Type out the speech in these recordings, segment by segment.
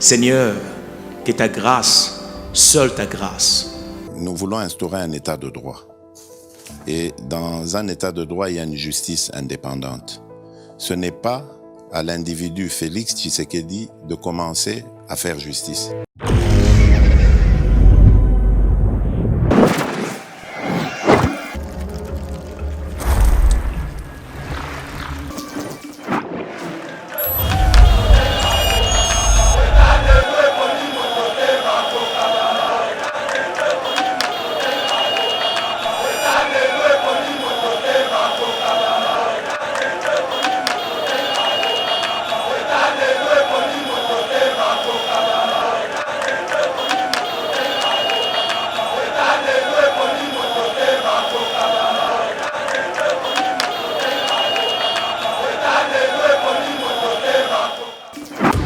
Seigneur, que ta grâce, seule ta grâce. Nous voulons instaurer un état de droit. Et dans un état de droit, il y a une justice indépendante. Ce n'est pas à l'individu Félix Tshisekedi de commencer à faire justice.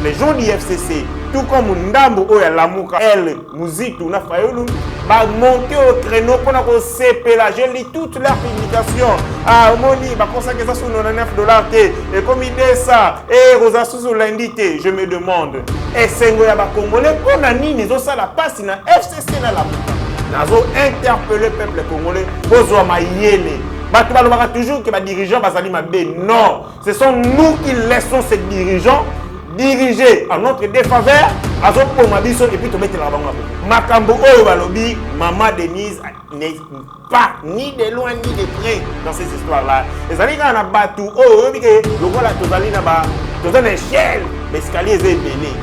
Les gens du FCC, tout comme Ndambo Oya Lamuka, elle, musique, ou Nafayolu, va monter au créneau pour nous séparer. Je lis toutes leurs publications. Ah, Moni, va consacrer ça sur $99. Et comme il dit ça, et Rosa sous l'indiqué, je me demande, est-ce que les Congolais, pour nous avons ça la passe dans FCC dans la Lamuka. Nous avons interpellé le peuple congolais, pour nous ayele. Toujours que les dirigeants vont non, ce sont nous qui laissons ces dirigeants diriger en notre défaveur, et puis te mettre là-bas. Makambo Oyo Balobi, Maman Denise n'est pas ni de loin ni de près dans ces histoires-là. Les amis, quand on a battu, le voilà, tu as une échelle, l'escalier est béni.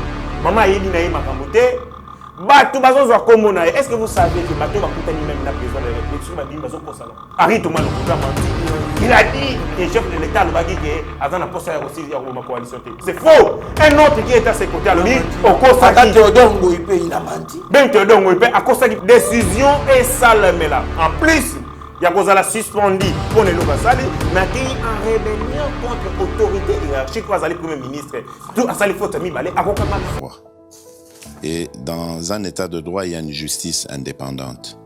Maman a dit Makambo te. Est-ce que vous savez que Bato va coûter même la prison de réflexion va dire il a dit que le chef de l'État a dit qu'avant la poste aussi la coalition. C'est faux. Un autre qui est à ses côtés a dit au Kosaki. Il a menti. Ben Théodore Ngoïpe a Kosaki décision et salamela. En plus, il y a Kozala suspendu pour les Lokasali, mais qui en rébellion contre l'autorité hiérarchique pour le Premier ministre. Tout à ça, il faut te mettre à Et dans un état de droit, il y a une justice indépendante.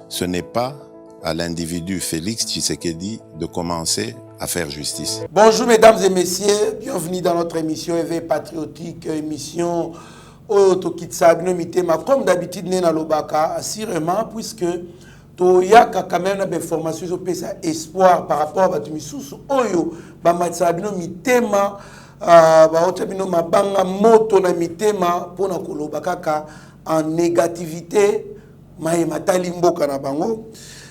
Ce n'est pas à l'individu Félix Tshisekedi de commencer à faire justice. Bonjour mesdames et messieurs, bienvenue dans notre émission EV Patriotique, émission Otokitsabino Mitema. Comme d'habitude, Nena Lobaka, assurément, puisque Toyaka quand même des informations sur espoir par rapport à Batumisusu, Oyo, Bamatsabino Mitema. Mabanga moto na mitema pona koloba kaka en négativité mayematali mboka na bango.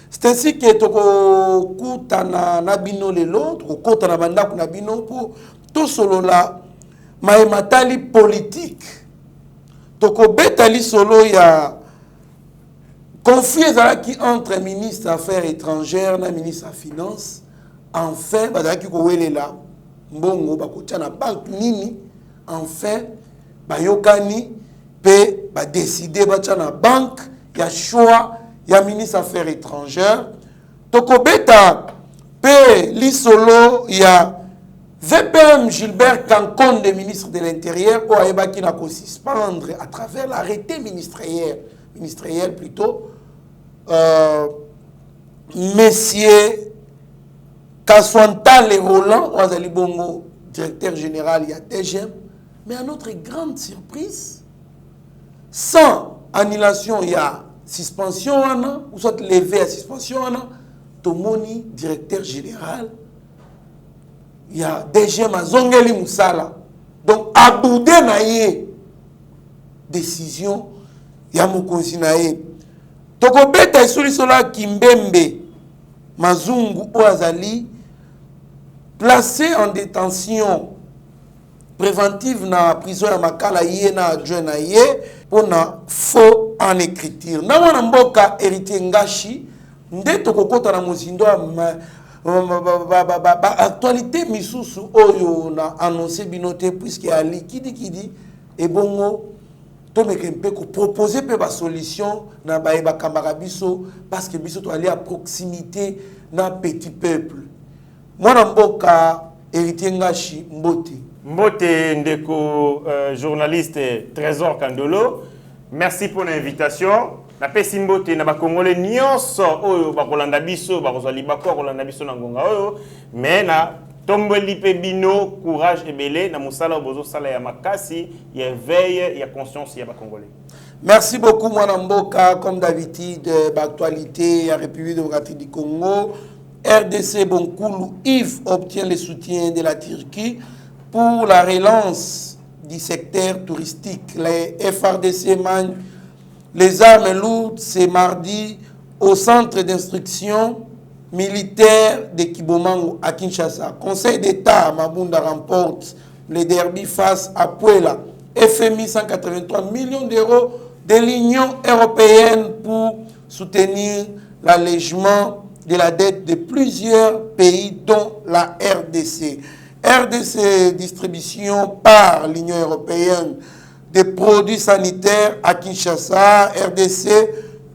C'est ainsi que toko kutana na bino lelo toko kota na bandako na bino pour to solo la mayematali politique toko betali solo ya conflit qui entre ministre affaires étrangères na ministre des finances enfin bazaki ko welela mbongo bakotia na banque nini enfin bayokani pe ba décider batia na banque ya choix ya ministre affaires étrangères tokobeta pe lisolo ya VPM Gilbert Kankonde ministre de l'Intérieur o ayebaki na ko suspendre à travers l'arrêté ministériel plutôt messieurs Kaswantale Roland, Ouazali Bongo, directeur général, il y a DGM. Mais à notre grande surprise, sans annulation, il y a suspension, ou soit levé à suspension, Tomoni, directeur général, il y a DGM à Zongeli Moussala. Donc, à Boudé Naye, décision, il y a Mokonsi Naye. Tokobeta et Solissola Kimbembe, Mazungu Ouazali, placé en détention préventive dans la prison de Makala na adjoint na ye pour na faux en écriture. Na wana mboka héritier Ngashi nde tokokota na mozindo actualité misusu oyo na annoncé binote puisque ali kidi et bongo to mekempe ko proposer pe ba solution na ba kambaka biso parce que biso to aller à proximité na petit peuple. Mwana mboka héritier Ngashi Mbote ndeko journaliste Trésor Kandolo, merci pour l'invitation. Na pesi Mbote na ba Congolais nyonso oyo ba kolanda biso ba kozali ba ko kolanda biso na ngonga oyo mais na tomboli pe bino courage et belé na musala bozo sala ya makasi ya veille ya conscience ya ba congolais. Merci beaucoup Mwanamboka, comme d'habitude l'actualité à République démocratique du Congo. RDC Bonkoulou Yves obtient le soutien de la Turquie pour la relance du secteur touristique. Les FRDC mènent les armes lourdes ce mardi au centre d'instruction militaire de Kibomango à Kinshasa. Conseil d'État Mabunda remporte le derby face à Puela. FMI 183 millions d'euros de l'Union européenne pour soutenir l'allègement de la dette de plusieurs pays, dont la RDC. RDC distribution par l'Union européenne des produits sanitaires à Kinshasa. RDC,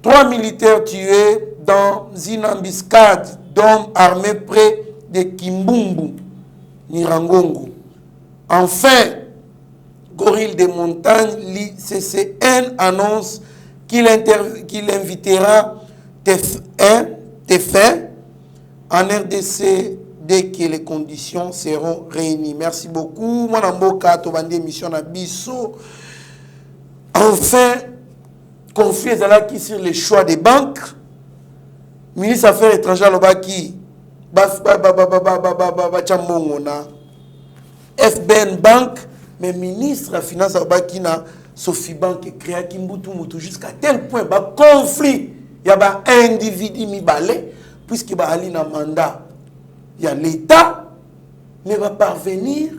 3 militaires tués dans une embuscade d'hommes armés près de Kimbumbu, Nirangongo. Enfin, Gorille des montagnes, l'ICCN annonce qu'il invitera TF1 en RDC dès que les conditions seront réunies. Merci beaucoup. Mwanamboka, Tobandi, émission na Bisso. Enfin, conflit qui sur les choix des banques. Ministre des Affaires étrangères, Lobaki, FBN Bank, mais ministre de la Finance, Lobaki, Sophie Bank, créa Kimbutu Moutou, jusqu'à tel point, conflit, il y a un individu mi balé, puisqu'il y a un mandat, il y a l'État, mais va parvenir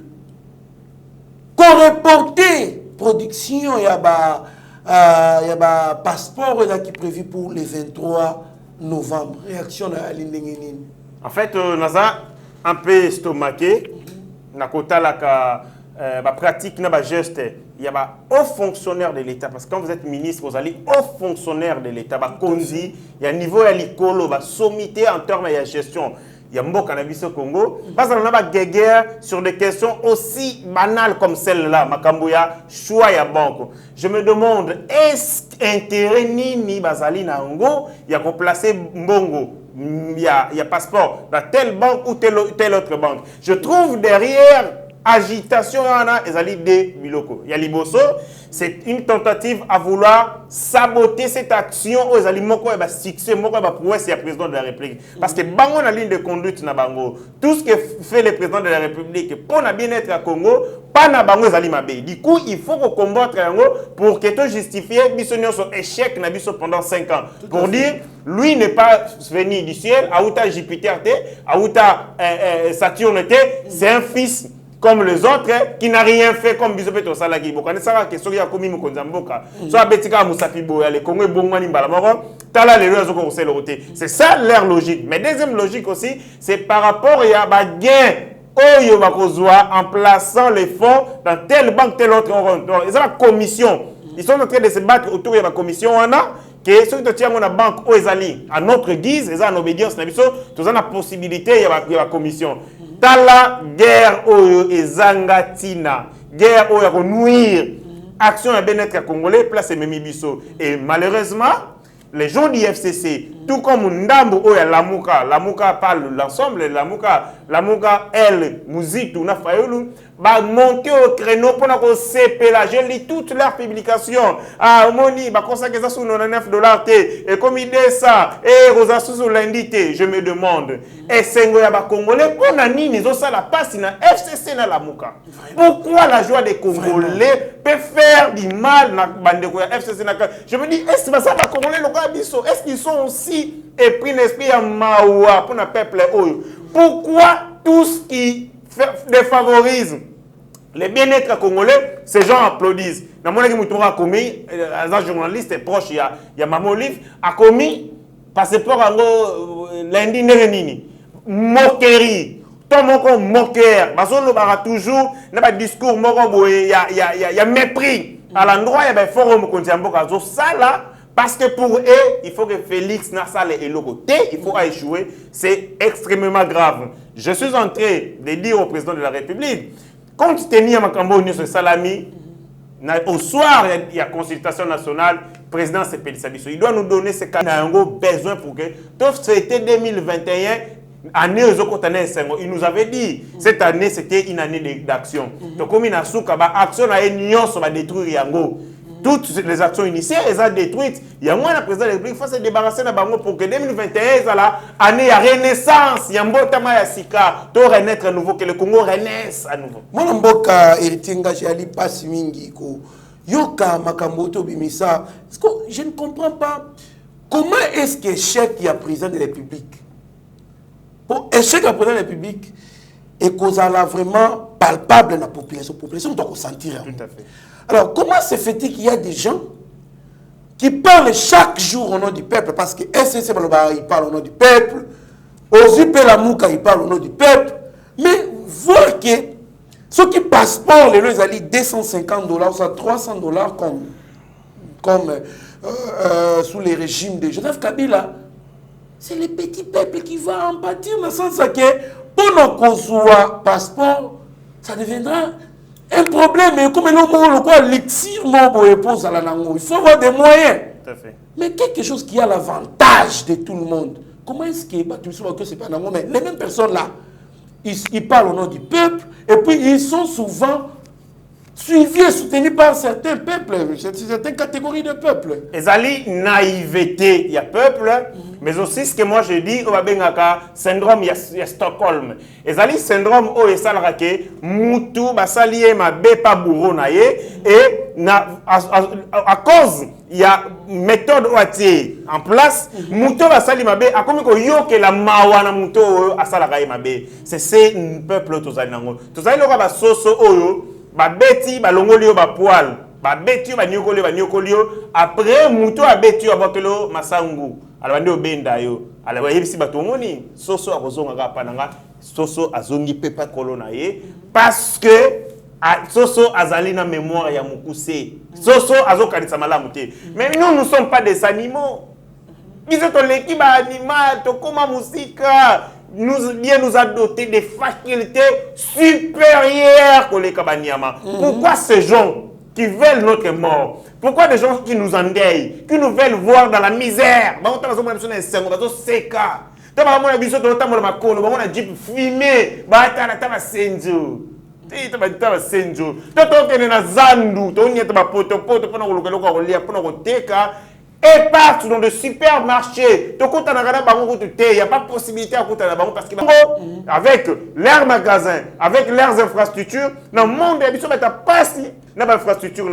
qu'on reporter production, il y a un passeport qui est prévu pour le 23 novembre. Réaction à l'Indénguénine. En fait, nous avons un peu stomaqué, na kota la pratique, na geste, il y a un fonctionnaire de l'État, parce que quand vous êtes ministre, vous allez haut fonctionnaire de l'État, il y a un niveau à l'école, sommité en termes de gestion. Il y a un mot cannabis au Congo, parce qu'on a des guerres sur des questions aussi banales comme celle-là, Makambouya, choix ya banque. Je me demande, est-ce intérêt ni bazali na Congo, il y a qu'on placer Mbongo, il y a passeport dans telle banque ou telle autre banque. Je trouve derrière agitation, des biloko. Il y a Liboso, c'est une tentative à vouloir saboter cette action aux aliments qui succès, pour c'est le président de la République. Parce que bango na ligne de conduite na bango, tout ce que fait le président de la République pour na bien-être à Congo, pas na bango zalimabé. Du coup, il faut qu'on combattre pour que tu justifies son échec na biso pendant 5 ans. Pour dire, lui n'est pas venu du ciel, Aouta Jupiter, Aouta Saturne, c'est un fils comme les autres qui n'a rien fait comme Bisopeto Salagi. Vous connaissez la question qui a commis Mokonzamboka. Soit Betika Moussafibo, les Congolais Bongmani Balamoro, Tala les réseaux qu'on s'est loté. C'est ça leur logique. Mais deuxième logique aussi, c'est par rapport à la gain en plaçant les fonds dans telle banque, telle autre. Ils ont la commission. Ils sont en train de se battre autour de la commission. Que ceux qui ont la banque aux Ezali, à notre guise, ils ont en obédience, ils ont la possibilité de la commission. Tala guerre oyo ezangatina, guerre oyo nuire, action à bien-être congolais, place et Memibiso. Et malheureusement, les gens du FCC, tout comme Ndambo oyo Lamuka parle l'ensemble, Lamuka elle, musique, tout na fayolu, va monter au créneau pour nous séparer. Je lis toutes leurs publications. Ah, Moni, bah, consacrer ça sur $9 et comme il dit ça, et Rosa sous lundi, je me demande, et Sengoya ba Congolais, on a ni ils ont ça la passe na FCC na la Mouka. Pourquoi la joie des Congolais peut faire du mal na Bandeko ya FCC na? Je me dis, est-ce que ça va Congolais le biso? Est-ce qu'ils sont aussi épris d'esprit à Maoua pour le peuple Oyo? Pourquoi tout ce qui défavorise les bien-être congolais, ces gens applaudissent. Dans mon équipe, a commis, un journaliste proche, il y a Maman Olive, a commis, passeport lundi, nini, moquerie. Tout le monde moqueur. Parce qu'on toujours, il y a un discours, il y a mépris. À l'endroit, il y a un forum, ça là, parce que pour eux, il faut que Félix Nassale et le côté, il faut échouer. C'est extrêmement grave. Je suis en train de dire au président de la République, quand tu es à Makambo sur Salami, au soir, il y a consultation nationale, le président Sepeli Sabiso. Il doit nous donner ce qu'on a besoin pour que, tout c'était 2021, année il nous avait dit cette année c'était une année d'action. Donc comme il a souka ba action na union va détruire yango. Toutes les actions initiées elles ont détruites. Il y a moins la président de la République faut se débarrasser na bango pour que 2021 ça la année ya renaissance, ya mbotama ya sika, to renaître à nouveau que le Congo renaisse à nouveau. Mwana mboka eritinga jali pasi mingi ko yoka makambo to bimisa. Je ne comprends pas comment est-ce que échec y a président de la République. Pour échec à président de la République et qu'on a vraiment palpable dans la population. La population doit ressentir. Tout à fait. Alors, comment se fait-il qu'il y a des gens qui parlent chaque jour au nom du peuple? Parce que SNC Baloba, il parle au nom du peuple. Ozupe Lamouka, il parle au nom du peuple. Mais voir que ceux qui passeport, les gens allaient $250 ou $300 comme sous les régimes de Joseph Kabila. C'est le petit peuple qui va en pâtir dans le sens que pour qu'on soit passeport, ça deviendra un problème. Et comme l'élixir, il faut avoir des moyens. Tout à fait. Mais quelque chose qui a l'avantage de tout le monde. Comment est-ce que c'est pas mais les mêmes personnes là, ils parlent au nom du peuple et puis ils sont souvent suivis et soutenus par certains peuples, certaines catégories de peuples. Ezali naïveté, il y a peuple, mais aussi ce que moi je dis, on va bien syndrome il y a Stockholm. Ezali syndrome o esalaka ke mutu basali ma bepa bourreau na ye et à cause il y a méthode oatie en place, mutu basali mabe akomi ko yoke la mawana mutu asalaka ye mabe. C'est peuple tozali nango. Tozali loka ba soso oyo ba beti ba longoli yo ba poil ba beti ba nyokoli yo après muto a beti yo bakelo masangu ala bande obenda yo ala ba yebisi ba tomoni soso akozonga ka pananga soso azongi pepa kolona ye parce que soso azali na mémoire ya mukuse soso azokanisa malamu te. Mais nous ne sommes pas des animaux. Biso to l'équipe animal to koma musika Dieu nous a doté des facultés supérieures que les Kabanyama. Pourquoi ces gens qui veulent notre mort? Pourquoi des gens qui nous endeuillent, qui nous veulent voir dans la misère? Et partout dans le supermarché, il n'y a pas de possibilité à côté parce que avec leurs magasins, avec leurs infrastructures, dans le monde, il n'y a pas d'infrastructure.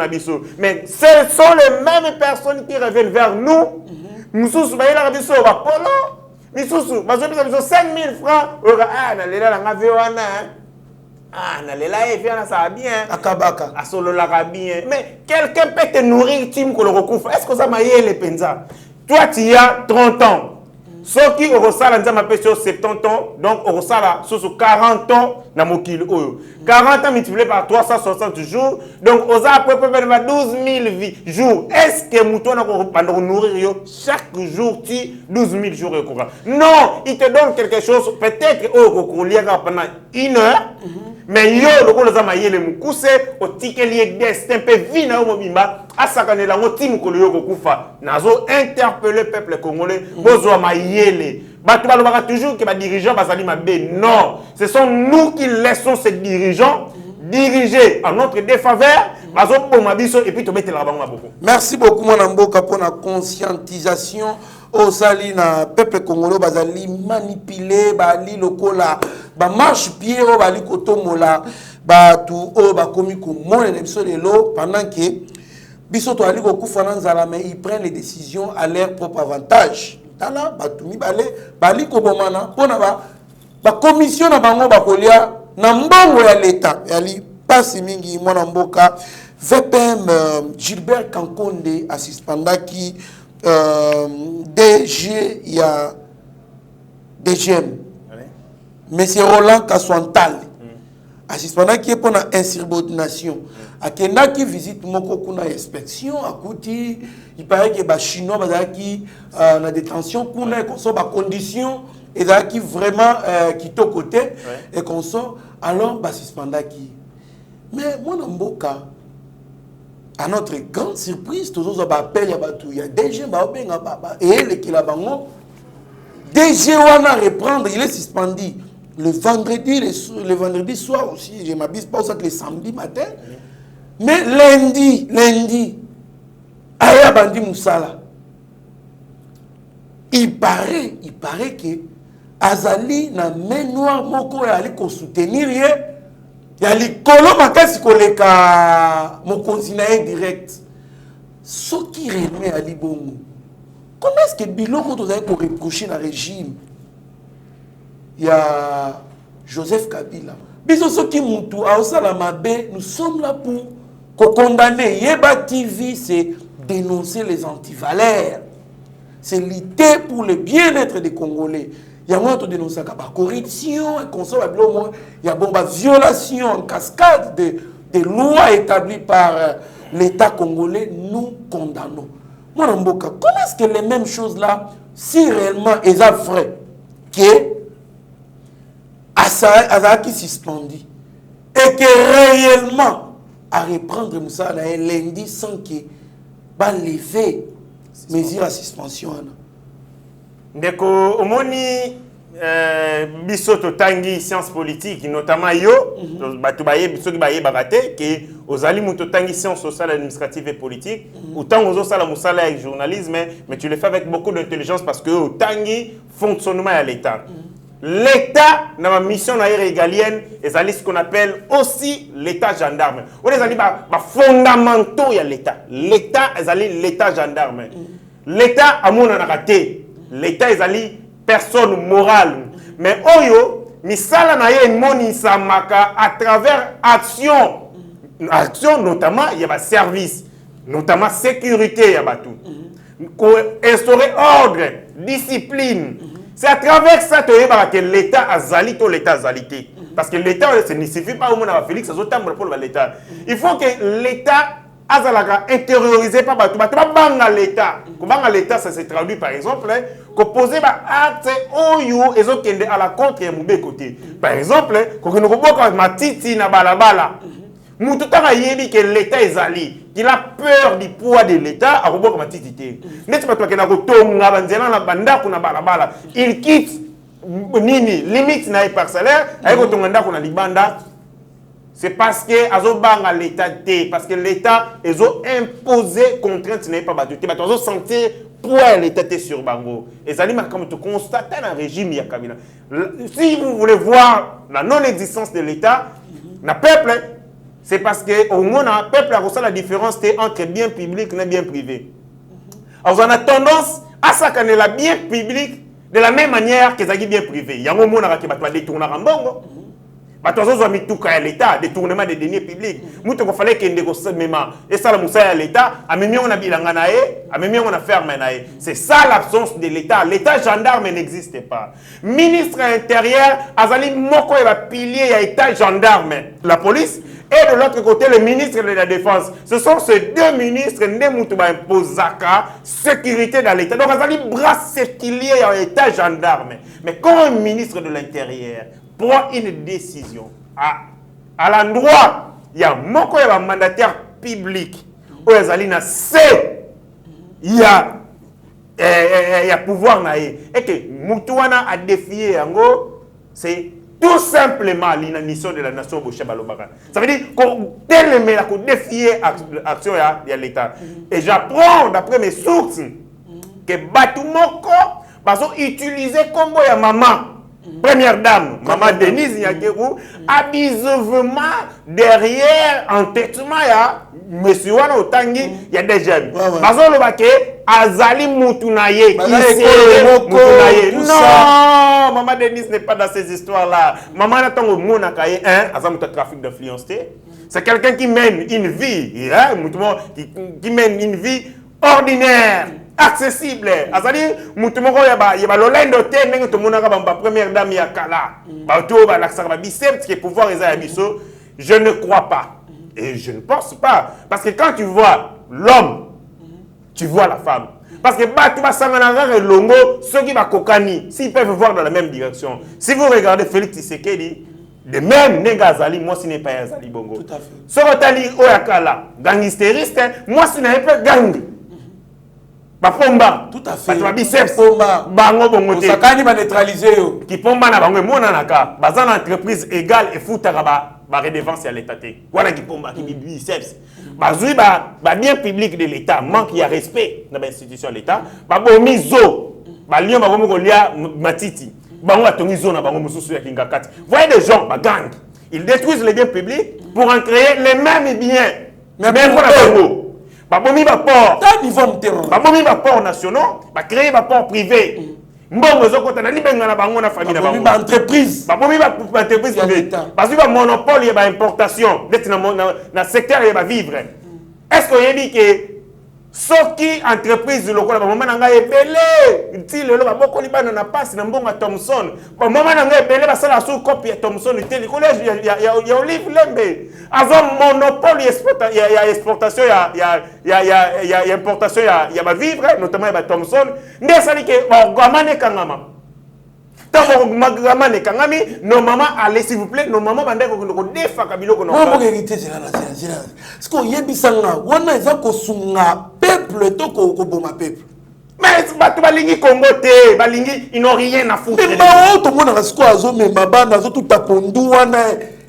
Mais ce sont les mêmes personnes qui reviennent vers nous. Nous sommes 5 000 francs. Ah, ça va bien. Akabaka. Bien. Mais quelqu'un peut te nourrir, Tim, qu'on le recouvre. Est-ce que ça m'a yé les penza? Toi, tu as 30 ans. Ceux qui ont ça, sur 70 ans, donc on ça sur 40 ans, dans mon kilo. 40 ans multiplié par 360 jours, donc on a à peu près 12 000 jours. Est-ce que mouton a nourrir chaque jour, tu 12 000 jours? Non, il te donne quelque chose, peut-être au pendant 1 heure. Mais yo le za mayele mukuse o tikeli destin pe vina o mobimba asakane la ngoti mukolo yo kokufa nazo interpeller peuple congolais bozo mayele batu balobaka toujours que ba dirigeants bazali mabe. Non, ce sont nous qui laissons ces dirigeants diriger en notre défaveur bazo boma biso et puis to metela bango maboko. Merci beaucoup mon mboka pour la conscientisation au sali na peuple congolais bazali manipuler bali lokola ba marche pied o bali kotomola ba tu o ba komi ko mona na biso lelo pendant que biso to ali ko kufa na nzala mais ils prennent les décisions à leur propre avantage. Tala ba tu mi bali ko bomana pona ba commission na bango ba kolia na mbongo ya l'état ali pasi mingi mona mboka VPM Gilbert Kankonde assistandaki DG il y a DGM Monsieur Roland Kaswantal assistant qui est pour la insubordination à Kenda qui visite moko kuna inspection à Kouti il paraît que ba chinois ba qui na détention kuna qu'on soit ba condition et là qui vraiment qui to côté et qu'on soit alors ba suspenda qui mais moi na mboka à notre grande surprise tous autres appels il y a des gens et les qui la bango DG Wana reprendre, il est suspendu. Le vendredi soir aussi, je m'abuse pas ça que le samedi matin. Mais lundi, Aya Bandi Moussala. Il paraît que Azali na main noire moko ya ali ko soutenir ye ya likolo makasi koleka mokonzi na indirect. Ce qui remet Ali Bongo. Comment est-ce que Biloko vous avez reproché le régime? Il y a Joseph Kabila. Biso soki mutu aosala mabe, nous sommes là pour condamner. Yeba TV, c'est dénoncer les antivaleurs. C'est lutter pour le bien-être des Congolais. Il y a moins de dénoncer la corruption, il y a une violation en cascade des lois établies par l'État congolais. Nous condamnons. Comment est-ce que les mêmes choses là, si réellement elles sont vraies, que Azaki suspendu et que réellement à reprendre Moussa lundi sans qu'il va lever mesures à suspension? Ndeko omoni biso totangi science politique notamment yo batu baye biso ki baye bagate que ozali muto tangi science sociale administrative et politique autant ozo sala musala avec journalisme mais tu le fais avec beaucoup d'intelligence parce que tangi fonctionnement à l'état. L'État, dans ma mission régalienne, est ce qu'on appelle aussi l'État gendarme. On est fondamentaux, il y a l'État. L'État est l'État gendarme. L'État, à mon raté. L'État est personne morale. Mais oyo, misala na ye moni samaka à travers action. Action, notamment, il y a service. Notamment sécurité, il y a tout. Instaurer ordre, discipline. C'est à travers ça que l'État a zalité ou l'État a zalité. Parce que l'État, ça ne suffit pas au monde à Félix, ça pour l'État. Il faut que l'État a intériorisé par l'État. Comment l'État, ça se traduit par exemple, que poser acte oyo et à la contre et mauvais côté. Par exemple, quand nous avons matiti na balabala. Nous tout que l'État est allé. Il a peur du poids de l'État à robot comme titité. N'est-ce pas toi qui n'a pas il quitte nini limite n'a pas salaire avec automanda qu'on a libanda. C'est parce que azobanga l'État parce que l'État ils ont imposé contrainte n'est pas battu. Mais ils ont senti poids l'État sur bango. Et ça dit comme tu constates un régime ya Kabila. Si vous voulez voir la non-existence de l'État, le peuple. C'est parce qu'au moins, le peuple a reçu la différence entre bien public et bien privé. Alors, on a tendance à s'accaner la bien public de la même manière que les bien privé. Il y a un moment où on a détourné en bongo. On a mis tout à l'État, détournement des deniers publics. Il fallait qu'il y ait des mémos. Et ça, à l'État, à même on a bilanganaé, à même on a fermé. C'est ça l'absence de l'État. L'État gendarme n'existe pas. Ministre intérieur, Azali Moko est le pilier à l'État gendarme. La police. Et de l'autre côté, le ministre de la Défense. Ce sont ces deux ministres qui imposent sécurité dans l'État. Donc, ils brassent ce qu'il y a à l'État gendarme. Mais quand un ministre de l'Intérieur prend une décision à l'endroit, il y a un mandataire public. Où il y a pouvoir. Et que Moutouana a défié, c'est tout simplement l'inanition de la nation Boucher Balobaka. Ça veut dire qu'on défier l'action de l'État. Et j'apprends d'après mes sources que Batumoko va utiliser comme maman, première dame, maman Denise Nyakeru, abusivement derrière entêtement, monsieur Wana Otangi, il y a des jeunes. Parce que Azali Moutunaye, non, maman Denise n'est pas dans ces histoires-là. Maman Natango Mounakaye, Azam trafic d'influence. C'est quelqu'un qui mène une vie, qui mène une vie ordinaire, accessible. Azali Moutumoko yaba lolendo te nengo to monaka ba première dame ya kala. Ba to ba l'accent ba biceps qui pouvoir les abisso. Je ne crois pas. Et je ne pense pas. Parce que quand tu vois l'homme, tu vois la femme. Parce que tu vas s'engager et longo, ceux qui va kokani, s'ils peuvent voir dans la même direction. Si vous regardez Félix Tshisekedi, de même Negazali, moi ce n'est pas Azali Bongo. Tout à fait. Sorotali Oyakala, gangstériste, moi ce n'est pas gang. Bapomba. Tout à fait. Ba biceps. Pomba. Bango bongote. Osakani ba neutraliser yo. Qui pomba na bango mona naka. Bazan entreprise égale et foutaka ba redevance à l'état té. Voilà qui pomba qui biceps. Bazui ba bien public de l'état manque y a respect dans l'institution de l'état. Ba bomi zo. Ba lion ba bomo ko lia matiti. Bango atongi zo na bango mususu ya kingakati. Voyez des gens ba gang. Ils détruisent les biens publics pour en créer les mêmes biens. Mais pour la bango. Babomi ba port. Babomi ba port nationaux, ba créer ba port privé. Mbongo zokota na libenga na bango na famille na bango. Babomi ba entreprise. Babomi ba entreprise privée. Parce que ba monopole ya ba importation, d'être na secteur ya ba vivre. Est-ce que yebi que soki entreprise lokola ba mama na nga ebele, ti lelo ba boko libana na passe na mbongo Thomson. Ba mama na nga ebele ba sala sous copie ya Thomson te le collège ya Olive Lembe. Azo monopole exportation ya importation ya ba vivre notamment ba Thomson. Ndesali ke ba gamane kangama. Tant magamane kangami, nos mamans allez s'il vous plaît, nos mamans bandeko ko defa kabilo ko no. Mo hérité zela. Ce qu'on yebisanga, wana ezako sunga peuple to ko boma peuple. Mais batu balingi Congo te, balingi ils n'ont rien à foutre. Mais ba to mona rasiko azo me mabana azo tout tapondu wana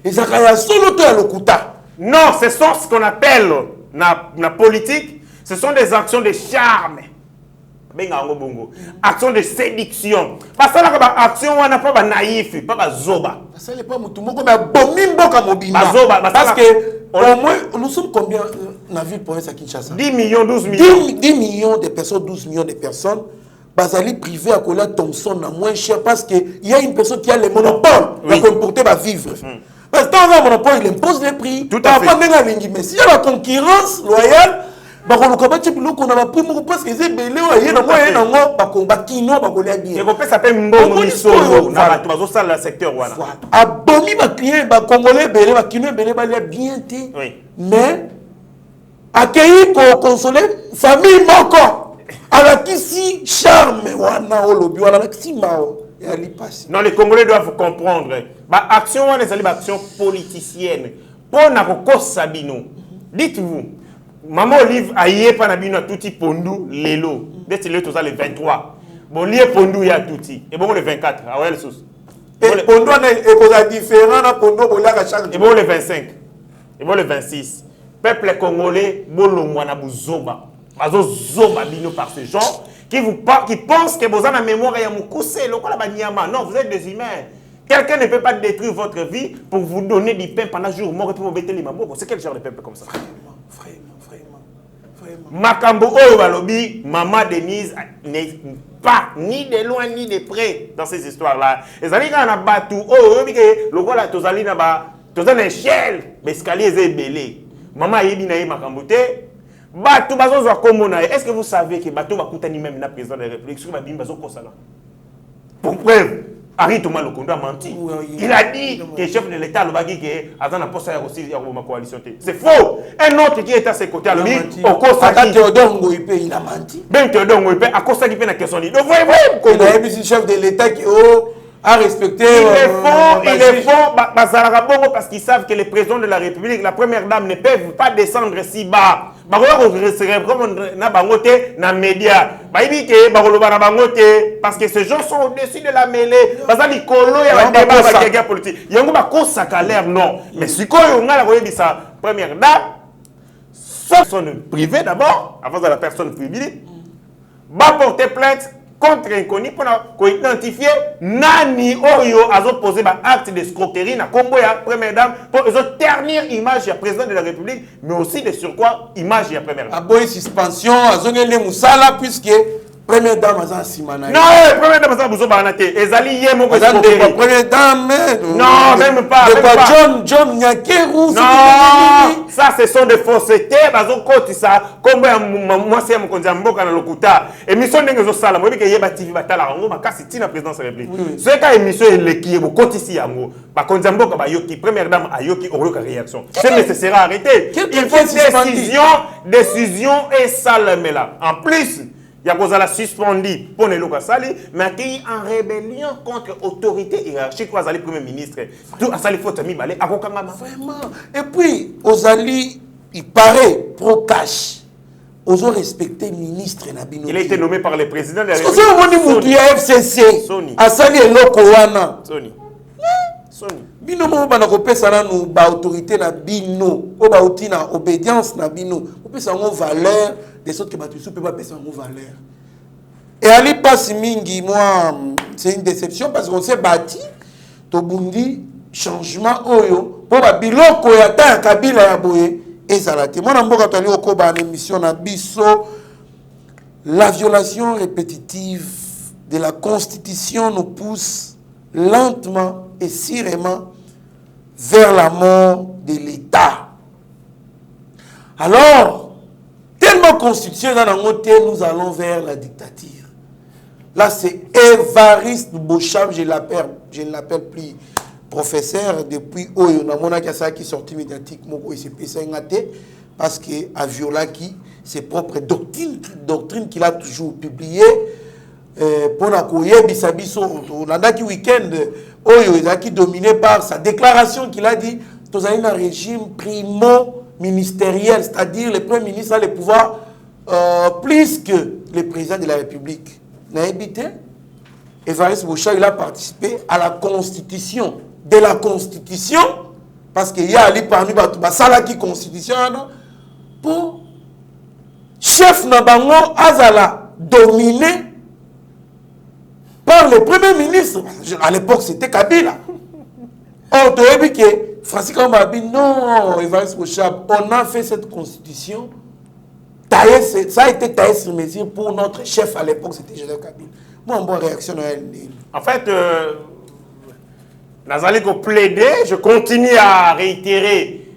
ezaka ya solo to ya lokuta. Non, ce sont ce qu'on appelle na politique, ce sont des actions de charme. Action de séduction. Parce que la action on n'a pas ba naïf, pas ba zoba. Ça n'est pas mutumoko mais bomimbo ka mobimba. Parce que au moins nous sommes combien na ville province à Kinshasa? 10 millions, 12 millions. 10 millions de personnes, 12 millions de personnes. Basali privé à Kola Thomson à moins cher parce que il y a une personne qui a le monopole de comporter va vivre. Parce que dans un monopole il impose les prix. Tout à fait. Mais s'il y a la concurrence loyale parce que c'est belé s'appelle Mbongo Misolo na bato bazo sala secteur wana. Abomi ba client ba congolais belé ba kino belé ba bien té. Mais accueillir pour consoler famille moko. Alors qu'ici charme wana olobi wana kisi mao. Non, les Congolais doivent comprendre. Ba action wana c'est action politicienne. Pour na ko sabino. Dites-vous Maman Olive a yé pas nabino touti pondu lelo. Dès le 23. Bon lié pondu ya touti. Et bon le 24. Ah ouais le sous. Et pondu est cosa différent na pondu bola ka chaque. Et bon le 25. Et bon le 26. Peuple congolais bolo mwana buzoba. Bazo zoba bino par ce genre qui pense que vous avez la mémoire ya mukuse lokola banyama. Non, vous êtes des humains. Quelqu'un ne peut pas détruire votre vie pour vous donner du pain pendant jour mort et pour vous mettre les mamans. C'est quel genre de peuple comme ça? Makambo oyo balobi, Maman Denise n'est pas ni de loin ni de près dans ces histoires-là. Les amis quand on a battu, oh, le voilà, tozali na ba, tozali échelle, l'escalier est belé. Maman yebi na ye makambo te, batu bazo zo komona. Est-ce que vous savez que batu ba kutani même na président de la République sur ba bimba zo kosala? Pour preuve. Henri Thomas Lokondo a menti. Il a dit que le chef de l'État a dit qu'il a un poste à la coalition. C'est faux. Un autre qui est à ses côtés a dit Théodore Ngoïpe, il a menti. Ben Théodore Ngoïpe, à cause de la question. Donc, vous voyez, le chef de l'État qui a respecté. Il est faux, parce qu'ils savent que les présidents de la République, la première dame, ne peuvent pas descendre si bas. Parce que ces gens sont au-dessus de la mêlée. Parce que les colons, il y a un débat avec la guerre politique. Il y a un débat non. Mais si on a sa première dame, personne privée d'abord, avant de la personne privée, va porter plainte contre inconnu pour identifier nani oyo a posé un acte d'escroquerie na combo ya première dame pour ternir l'image du président de la République, mais aussi de surcroît image de la première dame. Aboy suspension, azongele musala puisque première dame a simana. Non, première dame a besoin banate. Ezali yemo ko escroquerie. Première dame. Non, même pas. John Nyakeru. Non, ça ce sont des faussetés. Bazo koti ça. Combo ya mwasi ya mkonza mboka na lokuta. Émission ndenge zo sala. Mobi ke yeba TV batala ngo makasi tina présidence de la République. Ce ka émission eleki bo koti si yango. Ba konza mboka ba yoki première dame ayoki oyoka réaction. C'est nécessaire à arrêter. Il faut décision et salamela. En plus, il y a cause à la suspendu pour ne pas sali, mais qui en rébellion contre autorité hiérarchique, quoi, le premier ministre. Tout à ça, il faut te mettre à Vraiment. Et puis, Ozali, il paraît pro cash. Ozo respecter ministre na bino. Il a été nommé par le président de la République. Soni FCC. Soni. Asali eloko wana. Soni. Soni. Bino mo bana ko pesa na no ba autorité na bino, o ba outi na obédience na bino. O pesa ngo valeur des autres que ba tu peut pas pesa ngo valeur. Et Ali passe mingi, moi c'est une déception parce qu'on s'est bâti to bundi changement oyo po ba biloko ya ta kabila ya boye ezalaki. Moi na mboka tali okoba na émission na biso la violation répétitive de la constitution nous pousse lentement et sûrement vers la mort de l'État. Alors, tellement constitution dans la montée, nous allons vers la dictature. Là, c'est Évariste Beauchamp, je ne l'appelle plus professeur depuis Oyo. On a qui sorti médiatique, il s'est passé parce qu'il a violé ses propres doctrines qu'il a toujours publiées. Pour la courrier, on a dit week-end, Oyo est dominé par sa déclaration qu'il a dit nous avons un régime primo-ministériel, c'est-à-dire le Premier ministre a le pouvoir plus que le président de la République. N'a habité, Évariste Beauchamp, il a participé à la constitution. De la constitution, parce qu'il y a ali parmi la constitution, pour chef Nabango Azala dominé par le premier ministre. À l'époque, c'était Kabila. Or, tu as vu que Francis Kambabi, non, Évariste Beauchamp, on a fait cette constitution. Ça a été taillé sur mesure pour notre chef à l'époque, c'était Général Kabila. Moi, en bonne réaction à elle. En fait, Nazali ko plaider, je continue à réitérer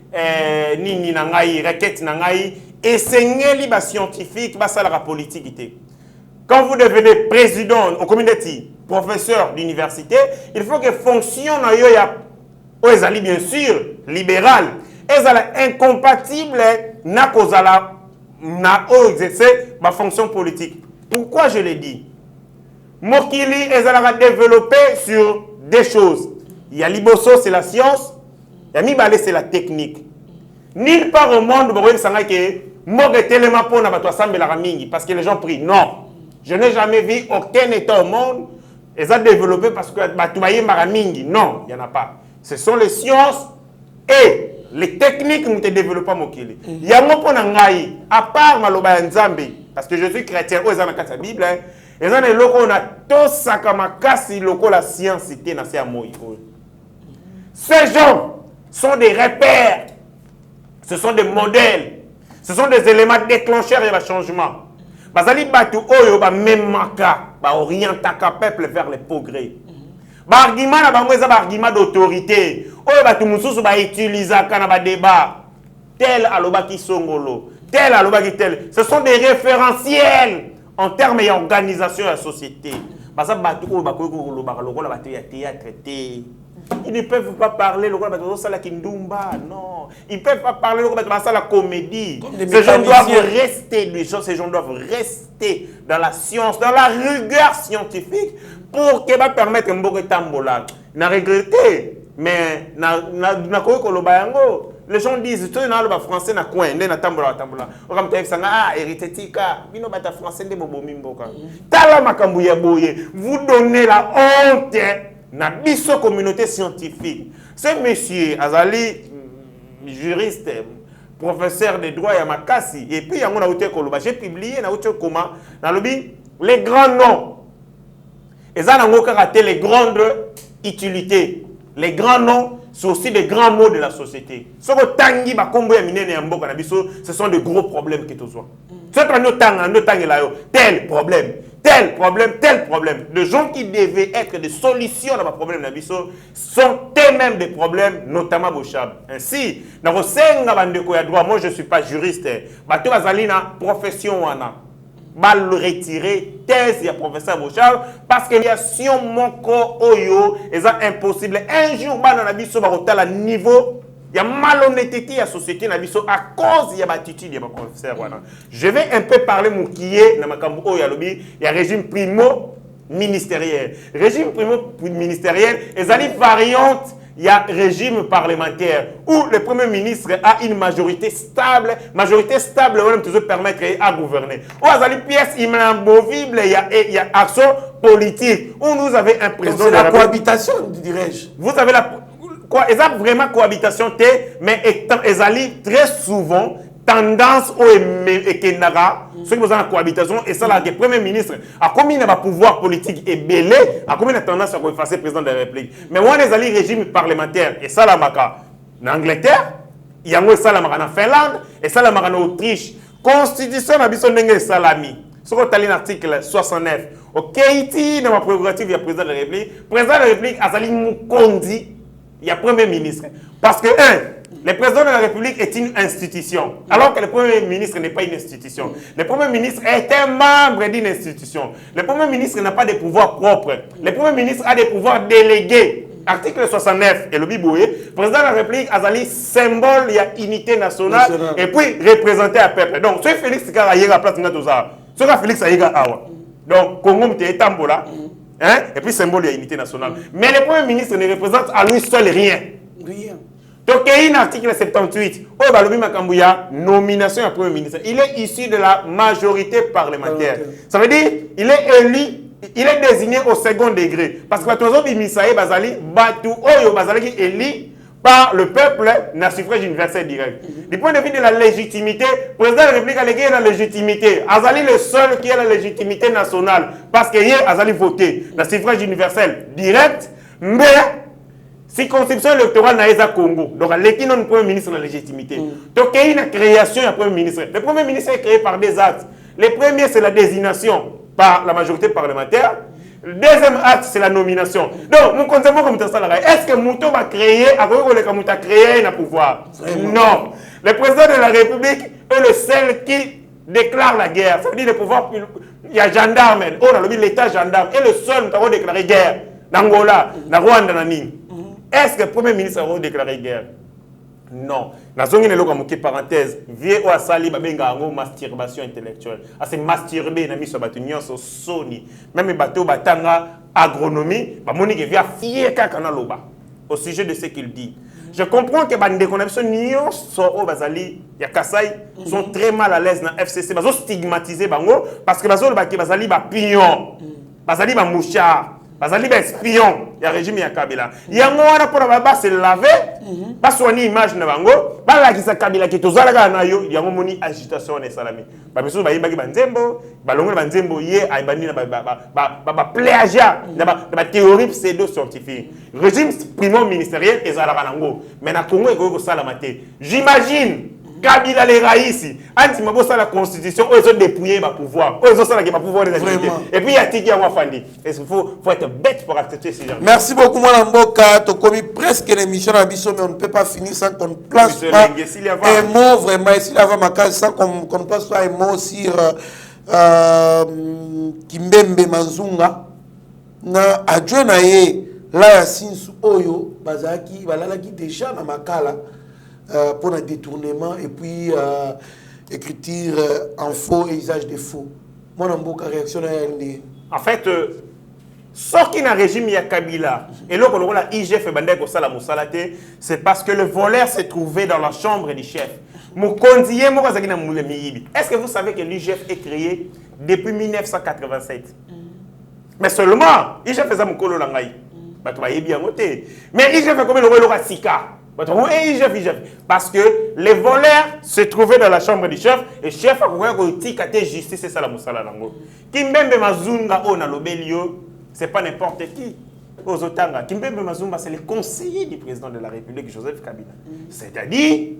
Nini Nangaï, requête Nangaï, et c'est liba scientifique, bah ça la politique. Quand vous devenez président au communauté, professeur d'université, il faut que fonction na yo ya Ezali bien sûr libéral, Ezali incompatible na kozala na exercer ma fonction politique. Pourquoi je l'ai dit? Mokili Ezali a développé sur des choses. Il y a Liboso, c'est la science, il y a Mibale, c'est la technique. Nulle part au monde, parce que les gens prient. Non. Je n'ai jamais vu aucun État au monde et ça développé parce que non, il n'y en a pas. Ce sont les sciences et les techniques qui ont été développées à Mokili. Il y a un point à part Maloba Nzambe, parce que je suis chrétien, ils ont la Bible, ils ont les locaux, on a tous Sakamakasi, locaux, la science, c'était dans ces mots. Ces gens sont des repères, ce sont des modèles, ce sont des éléments déclencheurs de changement. Bazali batu oyo ba memaka ba orientaka peuple vers les progrès. Ba argument na bango eza ba argument d'autorité. Oyo batu mususu ba utilisaka na ba débat. Tel alobaki songolo, tel alobaki tel. Ce sont des référentiels en termes d'organisation de la société. Baza batu oyo ba ko loba lokola batu ya théâtre té. Ils ne peuvent pas parler le roi de la Kindumba, non. Ils ne peuvent pas parler le roi de la comédie. Ces gens doivent rester, ces gens doivent rester dans la science, dans la rigueur scientifique pour qu'elle va permettre un bon tambola. N'a regretté, mais n'a quoi que les gens disent, tu es dans le français, na coin, na tambola. On va me dire, ah, hérététika, bino bata français de bobo mimboka. Tala makambuya boye, vous donnez la honte. Na biso communauté scientifique. Ce monsieur Azali, juriste, professeur de droit à Makasi, et puis j'ai publié dans les grands noms. Et ça n'a pas raté les grandes utilités. Les grands noms sont aussi des grands mots de la société. Ce sont de gros problèmes qui te soient. Tel problème. Tel problème, tel problème. Les gens qui devaient être des solutions dans ma problème sont eux-mêmes des problèmes, notamment Beauchamp. Ainsi, dans moi je ne suis pas juriste. Je suis profession. Mal retirer thèse il y a professeur Beauchamp parce que a si on manque oyo est impossible. Un jour dans la vie sur la niveau il y a malhonnêteté à la société à cause il y a attitude il y a professeur voilà. Je vais un peu parler mon qui est dans ma cambo oyo il y a régime primo ministériel. Régime primo ministériel et ça variante il y a régime parlementaire où le Premier ministre a une majorité stable, on aime toujours permettre à gouverner. Où azali pièce inamovible, il y a action politique, où nous avons un président de la cohabitation, dirais-je. Vous avez quoi, ils ont vraiment cohabitation, mais ils ont très souvent tendance au Kenara, ceux qui ont la cohabitation, et ça, le Premier ministre, à combien il a pouvoir politique et belé, à combien il a tendance à effacer le président de la République. Mais moi, les alliés régime parlementaire, et ça, la maka, en Angleterre, il y a ça, la maka en Finlande, et ça, la maka en Autriche. Constitution, la bison d'Engel Salami. Ce qu'on a lu l'article 69. Au Haïti, dans ma prérogative, il y a le président de la République. Le président de la République a sali Moukondi, il y a Premier ministre. Parce que, le président de la République est une institution, alors que le Premier ministre n'est pas une institution. Le Premier ministre est un membre d'une institution. Le Premier ministre n'a pas de pouvoirs propres. Le Premier ministre a des pouvoirs délégués. Article 69, et le Biboué, président de la République a un symbole, il y a unité nationale, et puis représenté à peuple. Donc, ce Félix qui a la place de Natoza, ce Félix a Awa. Donc, Congo est Tambola, et puis symbole, il y a unité nationale. Mais le Premier ministre ne représente à lui seul rien. Rien. Donc, il y a un article 78, où Balobi Makambouya, nomination à Premier ministre. Il est issu de la majorité parlementaire. Ça veut dire, il est élu, il est désigné au second degré. Parce que Batozo Misaé Bazali, Batou Oyo Bazali qui est élu par le peuple n'a suffrage universel direct. Du point de vue de la légitimité, le président de la République a légué la légitimité. Azali le seul qui a la légitimité nationale. Parce qu'il y a Azali voté, la suffrage universel direct, mais circonscription électorale n'a Congo. Donc, l'équipe non Premier ministre de la légitimité. Donc, il y a une création du Premier ministre. Le Premier ministre est créé par des actes. Le premier, c'est la désignation par la majorité parlementaire. Le deuxième acte, c'est la nomination. Donc, nous conservons comme ça. Est-ce que Mouto va créer, un pouvoir? Non. Le président de la République est le seul qui déclare la guerre. Ça veut dire le pouvoir. Il y a gendarme. Oh, l'État gendarme est le seul qui a déclaré guerre. D'Angola, de Rwanda, Nani. Est-ce que le Premier ministre a déclaré guerre? Non. Dans une parenthèse, vieux ou asali babenga ngo masturbation intellectuelle. C'est masturber na miso batunyo so soni. Même bateau batanga agronomie, ba moni que via fier kaka na loba au sujet de ce qu'il dit. Je comprends que bande connexion nyo so o bazali ya Kasai sont très mal à l'aise na FCC, bazo stigmatiser bango parce que bazo ba ki bazali ba pion. Bazali ba mouchard. Bazali ba espion ya régime ya Kabila. Yango wana pour ba se laver, ba soigner image na bango, ba la kisa Kabila ki tozalaka na yo, yango moni agitation na salami. Ba biso ba yibaki banzembo, ba longola banzembo ye aibani na ba plagiat, na ba théorie pseudo scientifique. Régime primo ministériel ezalaka nango, mais na Congo eko sala mate. J'imagine Kabila les raïs, anti mabosa la constitution, ils ont dépouillé ma pouvoir, ils ont ça qui ma pouvoir des activités. Et puis il y a Tiki Awafandi. Est-ce qu'il faut être bête pour accepter ces gens? Merci beaucoup mon Mboka, tu as commis presque l'émission à Bissot, mais on ne peut pas finir sans qu'on place pas un mot vraiment ici avant ma case, sans qu'on ne place pas un mot sur Kimbembe Manzunga na adjoint na ye la ya Sinsu Oyo bazaki balalaki déjà na makala. Pour un détournement et puis écriture en faux et usage de faux. Mon amboka réaction en fait, ce qui n'a régime ya Kabila et là qu'on a IGF bandé ko sala musalate, c'est parce que le voleur s'est trouvé dans la chambre du chef. Mukondiye mo kazaki na mule miyibi. Est-ce que vous savez que l'IGF est créé depuis 1987? Mais seulement IGF faisait mukolo langai. Bato ba yebi yangote. Mais IGF comme le roi Sika. Parce que les voleurs se trouvaient dans la chambre du chef et le chef a dit que justice c'est ça la musala nango. Kimbembe Mazunga o na lobelio, c'est pas n'importe qui. Ozotanga, Kimbembe Mazunga c'est le conseiller du président de la République Joseph Kabila. C'est-à-dire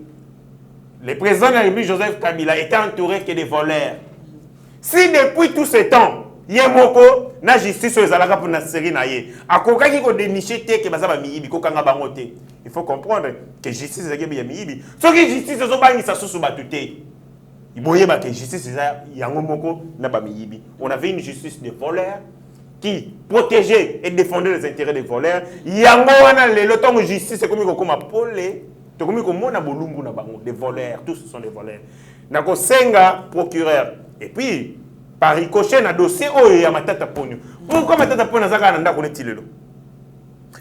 le président de la République Joseph Kabila était entouré que des voleurs. Si depuis tout ce temps Yemoko na justice aux alaka pour na série na ye. Akoka ki ko dénicher te ke bazaba miyibi ko kanga bangote. Il faut comprendre que justice est bien miyibi. Ce qui justice zo bangi sa susu batute. Iboye ba que justice yango moko na ba miyibi. On avait une justice de voleurs qui protégeait et défendait les intérêts des voleurs. Yango wana le lotongo justice comme ko koma polé, to comme ko mona bolungu na bango des voleurs, tous ce sont des voleurs. Nako senga procureur et puis par ricochet na dossier oyo ya matata ponyo. Pourquoi matata ponyo zaka na ndako netilelo?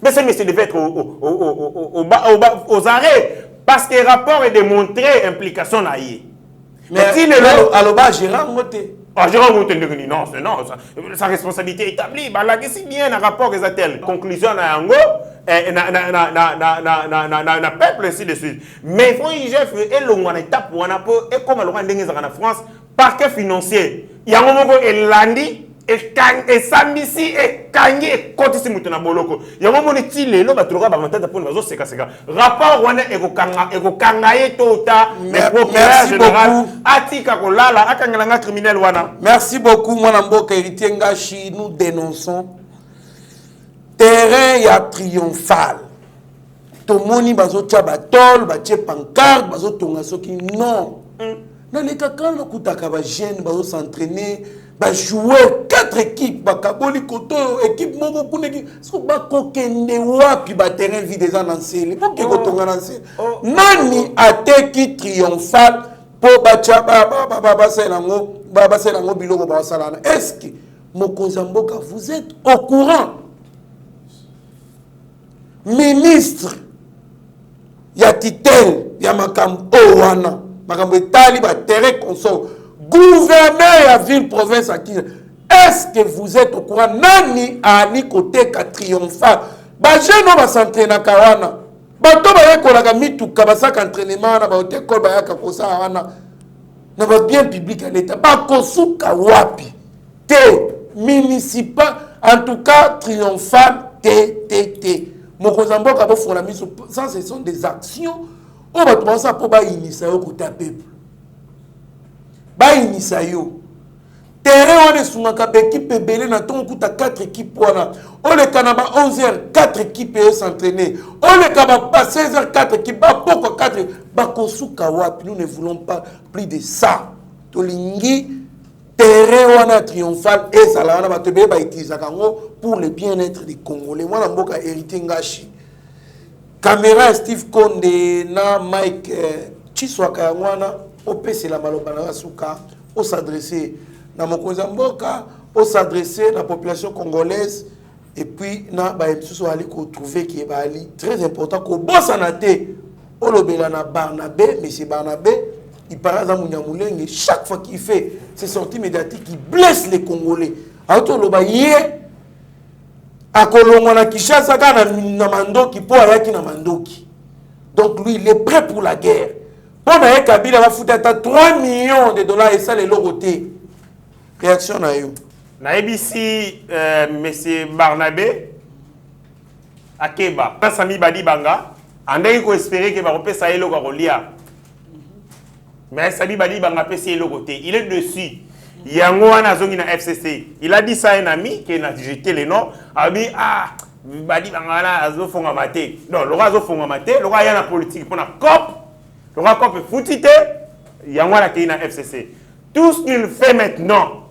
Mais ce monsieur devait être aux arrêts. Parce que le rapport est démontré implication naïe. Mais alors, Gérard Moté. Gérard Moté, non, sa responsabilité est établie. Là, si bien un rapport que tel conclusion à Ango, na peuple ainsi de suite. Mais il faut y faire et l'on étape pour un peu et comme le roi en France, parquet financier. Il y a un moment où il landi et Sambisi et Kangi et Kotisi Moutona Boloko. Il y a un moment où il est là, il y a un moment où il est là. Rapport Rwanda et Kangaye Tota, le procureur général, Atika Kolala, Akanganga criminel Wana. Merci beaucoup, mon amboka héritier Ngashi. Nous dénonçons terrain ya triomphal. Tomoni bazo tia batol, batie pancarte, bazo tonga soki non. Dans les cas quand on kutaka ba jeune bazo s'entraîner, ba jouer 4 équipes, ba kaboli koto équipe moko kuneki, so ba kokende wapi ba terrain vide des ananceli. Pour que kotonga nanceli. Nani ateki triomphal po ba tia ba selango biloko ba salana. Est-ce que Mokonzamboka vous êtes au courant? Ministre ya titel ya makambo owana makambo etali ba terrain consort gouverneur ya ville province à Kinshasa. Est-ce que vous êtes au courant nani ali côté ka triomphal ba jeune ba s'entraîner kawana bato ba yekolaka mituka ba sak entraînement na ba hotel ko ba yaka kosa wana na ba bien public à l'état ba kosuka wapi te municipal en tout cas triomphal t Mokonzamboka pour la mise ça ce sont des actions on va trouver ça pour ba initier au côté peuple ba initier terrain on est sur ma équipe belé na ton kuta 4 équipes wana on le kanaba 11h 4 équipes s'entraîner on le kanaba 16h 4 équipes ba poko 4 ba kosuka wapi nous ne voulons pas plus de ça tolingi terrain wana triomphal et ça là on va te ba utiliser kango pour le bien-être des Congolais. Moi, je suis héritier Ngashi. Caméra Steve Konde, na Mike Chiswaka Yangwana, au PC la Malobana Souka, au s'adresser na Mokonzamboka, au s'adresser à la population congolaise, et puis na Baemsuso Ali qu'on trouve qui est Bali. Très important qu'au boss en athée, au Lobelana Barnabé, M. Barnabé, il parle à Mouniamouleng, chaque fois qu'il fait ses sorties médiatiques, il blesse les Congolais. Alors, Lobaye, à Kolongwana Kinshasa na mandoki po ayaki na mandoki. Donc lui il est prêt pour la guerre. Pour na Kabila va foutre 3 millions de dollars et ça les logoté. Réaction na yo. Na ABC monsieur Barnabé Akeba. Sami Badi Banga andai ko espérer que va repesa eloko kolia. Mais Sami Badi Banga pesa eloko te. Il est dessus. Yango wana zongi na FCC. Il a dit ça à un ami qui a jeté les noms. Il a dit badi bangala azo fonga maté. Non, le roi azo fonga maté, le roi y a la politique pour la COP. Le roi COP est foutité. Yango wana qui na FCC. Tout ce qu'il fait maintenant.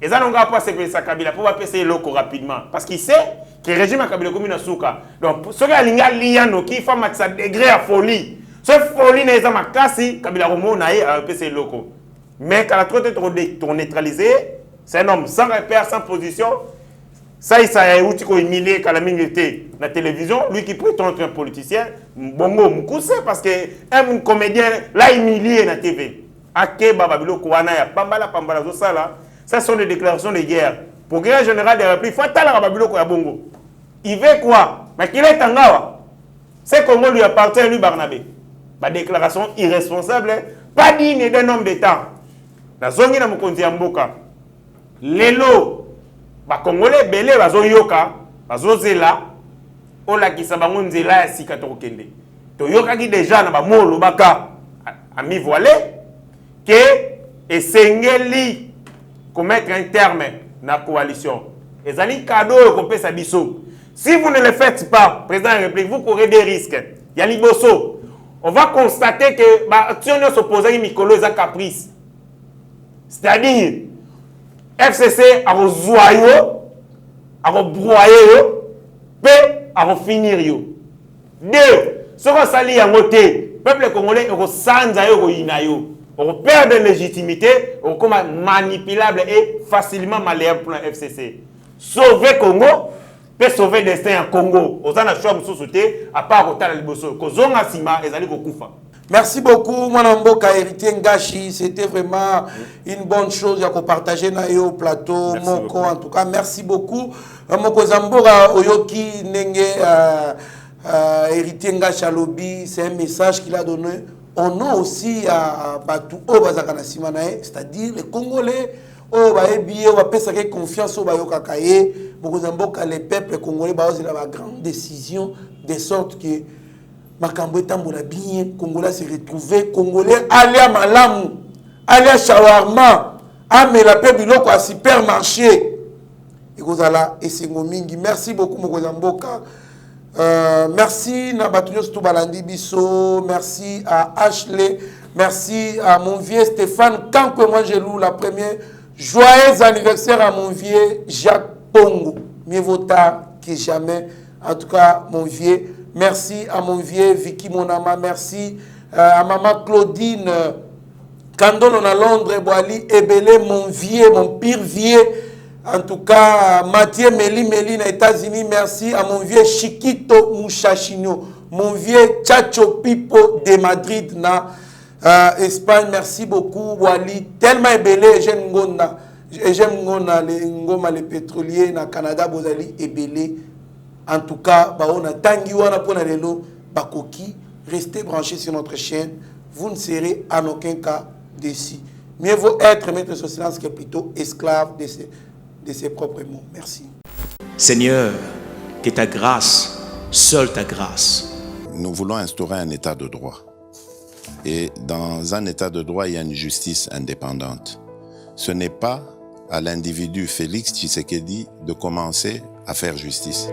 Et ça n'ont pas passé sa Kabila pour passer l'eau rapidement parce qu'il sait que le régime a Kabila comme une souka. Donc ce gars linga liano qui fait mettre sa degré à folie. Ce folie n'est pas ma casse Kabila Romo naïe à passer l'eau. Mais quand la trop est neutralisé, c'est un homme sans repère, sans position. Ça, il s'est humilié quand la minute la télévision. Lui qui prétend être un politicien, bongo moukouse parce qu'un comédien l'a humilié na TV. Ake bababilo kouana ya pambala zo sala. Ça sont des déclarations de guerre. Pour guerre général des répliques, il faut attendre bababilo ko ya bongo. Il veut quoi? Mais qu'il est tangawa. C'est Congo lui appartient lui Barnabé. Ma déclaration irresponsable, pas digne d'un homme d'État. Na zongi na mokonzi ya mboka lelo ba congolais belé bazo yoka bazo zela olakisa bango nzela ya sika to kende to yoka ki déjà na ba molo baka ami voilé que esengeli commettre un terme na coalition ezali cadeau ko pesa biso si vous ne le faites pas président de la République vous courez des risques ya liboso on va constater que ba tionyo s'opposer mikolo za caprice. C'est-à-dire, FCC a rezoyo, a rebroyer, puis a finir yo. Deux, ce qu'on s'allie à côté, peuple congolais est sans yo inayo, on perd de légitimité, on comme manipulable et facilement malléable pour la FCC. Sauver Congo, peut sauver le destin à Congo. Aux en choix de société, à part au tal liboso, kozonga sima et zali kokufa. Merci beaucoup, Mwanamboka Héritier Ngashi. C'était vraiment une bonne chose à partager au plateau. Moko, en tout cas, merci beaucoup. Moko Zambora Oyoki Nenge Héritier Ngashi Alobi, c'est un message qu'il a donné. On a aussi à Batou Obazakana Simanae, c'est-à-dire les Congolais. Oh, bah, bien, on va faire confiance au Bayokakaye. Moko Zamboka, les peuples congolais, bah, c'est la grande décision, de sorte que Makambo etambola bien, Congolais se retrouver, Congolais aller à Malamu, aller à Shawarma, aller la paix biloko à supermarché. Et Gozala et Sengomingi. Merci beaucoup Mokozamboka. Merci Nabatunios Toubalandi Bisso, merci à Ashley, merci à mon vieux Stéphane. Quand que moi j'ai loué la première, joyeux anniversaire à mon vieux Jacques Pongo. Mieux vaut tard que jamais. En tout cas, mon vieux. Merci à mon vieux Vicky Monama. Merci à maman Claudine. Candon à Londres, Boali, Ebele, mon vieux, mon pire vieux. En tout cas, Mathieu Meli aux États-Unis. Merci à mon vieux Chiquito Mouchachino. Mon vieux Chacho Pipo de Madrid, na Espagne. Merci beaucoup, Boali. Tellement Ebele, j'aime Ngona. J'aime Ngona, les pétroliers, na Canada, Bozali, Ebele. En tout cas, on a tangiwana pour lelo bakoki. Restez branchés sur notre chaîne. Vous ne serez en aucun cas déçus. Mieux vaut être maître sur silence que plutôt esclave de ses propres mots. Merci. Seigneur, que ta grâce, seule ta grâce. Nous voulons instaurer un état de droit. Et dans un état de droit, il y a une justice indépendante. Ce n'est pas à l'individu Félix Tshisekedi de commencer à faire justice.